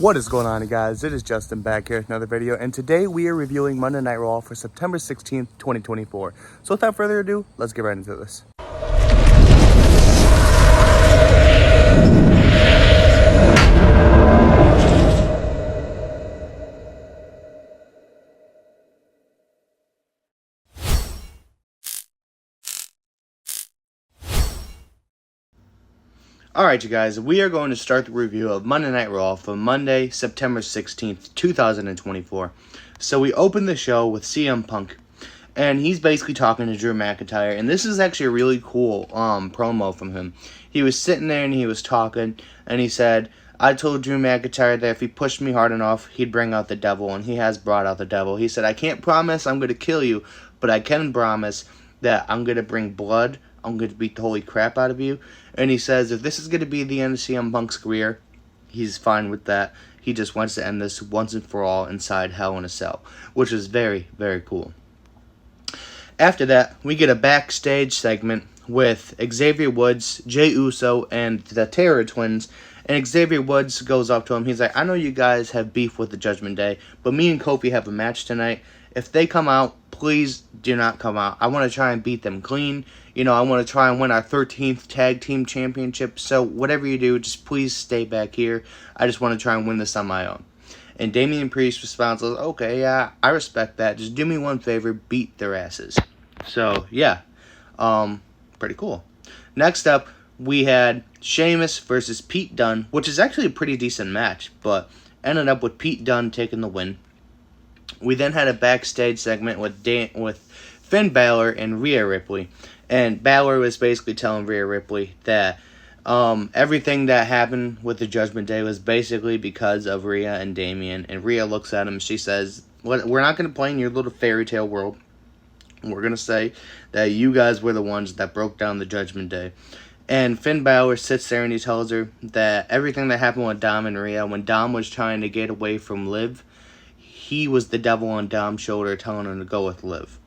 What is going on, guys? It is Justin back here with another video, and today we are reviewing Monday Night Raw for September 16th, 2024. So without further ado, let's get right into this. Alright, you guys, we are going to start the review of Monday Night Raw for Monday, September 16th, 2024. So we open the show with CM Punk, and he's basically talking to Drew McIntyre, and this is actually a really cool promo from him. He was sitting there and he was talking, and he said, I told Drew McIntyre that if he pushed me hard enough, he'd bring out the devil, and he has brought out the devil. He said, I can't promise I'm going to kill you, but I can promise that I'm going to bring blood. I'm going to beat the holy crap out of you. And he says if this is going to be the end of CM Punk's career, he's fine with that. He just wants to end this once and for all inside Hell in a Cell, which is very, very cool. After that, we get a backstage segment with Xavier Woods, Jey Uso, and the Terror Twins. And Xavier Woods goes up to him. He's like, I know you guys have beef with the Judgment Day, but me and Kofi have a match tonight. If they come out, please do not come out. I want to try and beat them clean. You know, I want to try and win our 13th Tag Team Championship. So whatever you do, just please stay back here. I just want to try and win this on my own. And Damian Priest responds, okay, yeah, I respect that. Just do me one favor, beat their asses. So, yeah, pretty cool. Next up, we had Sheamus versus Pete Dunne, which is actually a pretty decent match, but ended up with Pete Dunne taking the win. We then had a backstage segment with Finn Balor and Rhea Ripley. And Balor was basically telling Rhea Ripley that everything that happened with the Judgment Day was basically because of Rhea and Damian. And Rhea looks at him and she says, we're not going to play in your little fairy tale world. We're going to say that you guys were the ones that broke down the Judgment Day. And Finn Balor sits there and he tells her that everything that happened with Dom and Rhea, when Dom was trying to get away from Liv, he was the devil on Dom's shoulder telling him to go with Liv.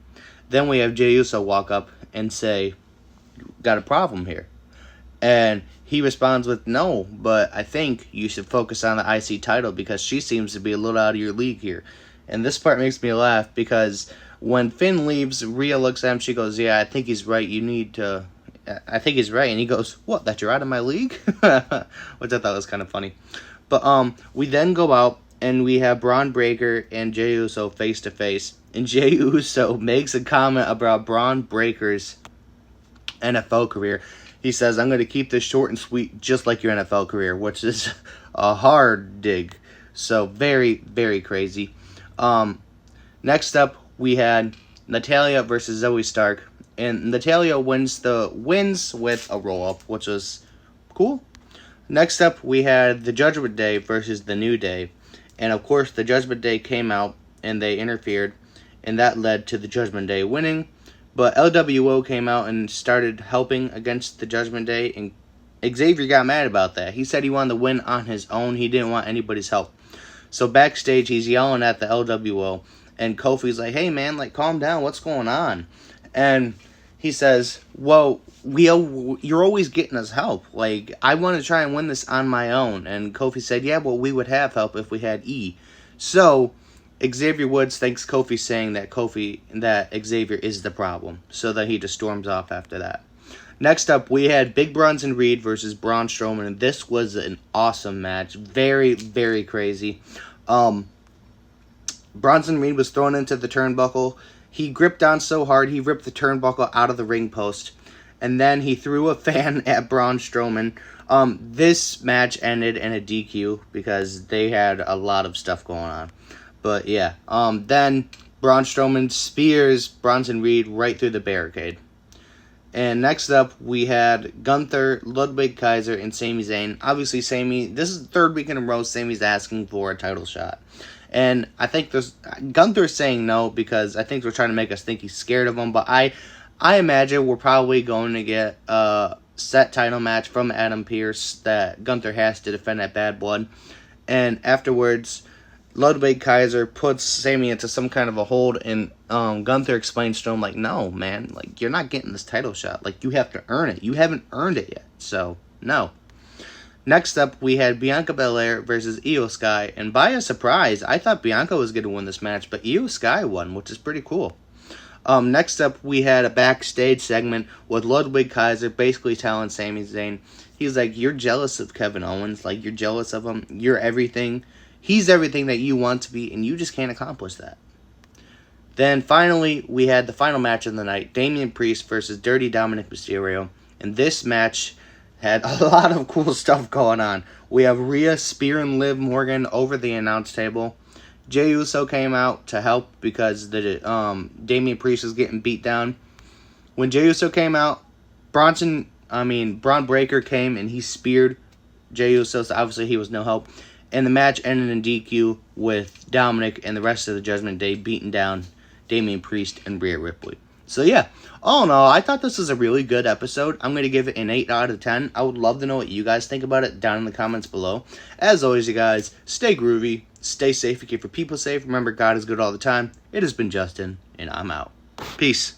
Then we have Jey Uso walk up and say, got a problem here. And he responds with, no, but I think you should focus on the IC title because she seems to be a little out of your league here. And this part makes me laugh because when Finn leaves, Rhea looks at him, she goes, yeah, I think he's right, I think he's right. And he goes, what, that you're out of my league? Which I thought was kind of funny. But we then go out and we have Braun Breaker and Jey Uso face to face. And Jey Uso makes a comment about Braun Breaker's NFL career. He says, I'm going to keep this short and sweet just like your NFL career, which is a hard dig. So very, very crazy. Next up, we had Natalya versus Zoe Stark. And Natalya wins with a roll-up, which was cool. Next up, we had the Judgment Day versus the New Day. And, of course, the Judgment Day came out and they interfered. And that led to the Judgment Day winning. But LWO came out and started helping against the Judgment Day. And Xavier got mad about that. He said he wanted to win on his own. He didn't want anybody's help. So backstage, he's yelling at the LWO. And Kofi's like, hey, man, like, calm down. What's going on? And he says, well, you're always getting us help. Like, I want to try and win this on my own. And Kofi said, yeah, well, we would have help if we had E. So Xavier Woods thinks Kofi's saying that Xavier is the problem. So then he just storms off after that. Next up, we had Big Bronson Reed versus Braun Strowman. And this was an awesome match. Very, very crazy. Bronson Reed was thrown into the turnbuckle. He gripped on so hard, he ripped the turnbuckle out of the ring post. And then he threw a fan at Braun Strowman. This match ended in a DQ because they had a lot of stuff going on. But yeah, then Braun Strowman spears Bronson Reed right through the barricade. And next up, we had Gunther, Ludwig Kaiser, and Sami Zayn. Obviously, this is the third week in a row Sami's asking for a title shot. And I think Gunther's saying no because I think they're trying to make us think he's scared of him. But I imagine we're probably going to get a set title match from Adam Pearce that Gunther has to defend at Bad Blood. And afterwards, Ludwig Kaiser puts Sami into some kind of a hold, and Gunther explains to him, like, no, man, like, you're not getting this title shot. Like, you have to earn it. You haven't earned it yet, so, no. Next up, we had Bianca Belair versus Io Sky, and by a surprise, I thought Bianca was going to win this match, but Io Sky won, which is pretty cool. Next up, we had a backstage segment with Ludwig Kaiser basically telling Sami Zayn, he's like, you're jealous of Kevin Owens, like, you're jealous of him, you're everything, he's everything that you want to be, and you just can't accomplish that. Then finally, we had the final match of the night, Damian Priest versus Dirty Dominic Mysterio, and this match had a lot of cool stuff going on. We have Rhea spearing Liv Morgan over the announce table. Jey Uso came out to help because the Damian Priest was getting beat down. When Jey Uso came out, Braun Breaker came and he speared Jey Uso, so obviously he was no help. And the match ended in DQ with Dominic and the rest of the Judgment Day beating down Damian Priest and Rhea Ripley. So yeah, all in all, I thought this was a really good episode. I'm going to give it an 8 out of 10. I would love to know what you guys think about it down in the comments below. As always, you guys, stay groovy, stay safe, and keep your people safe. Remember, God is good all the time. It has been Justin, and I'm out. Peace.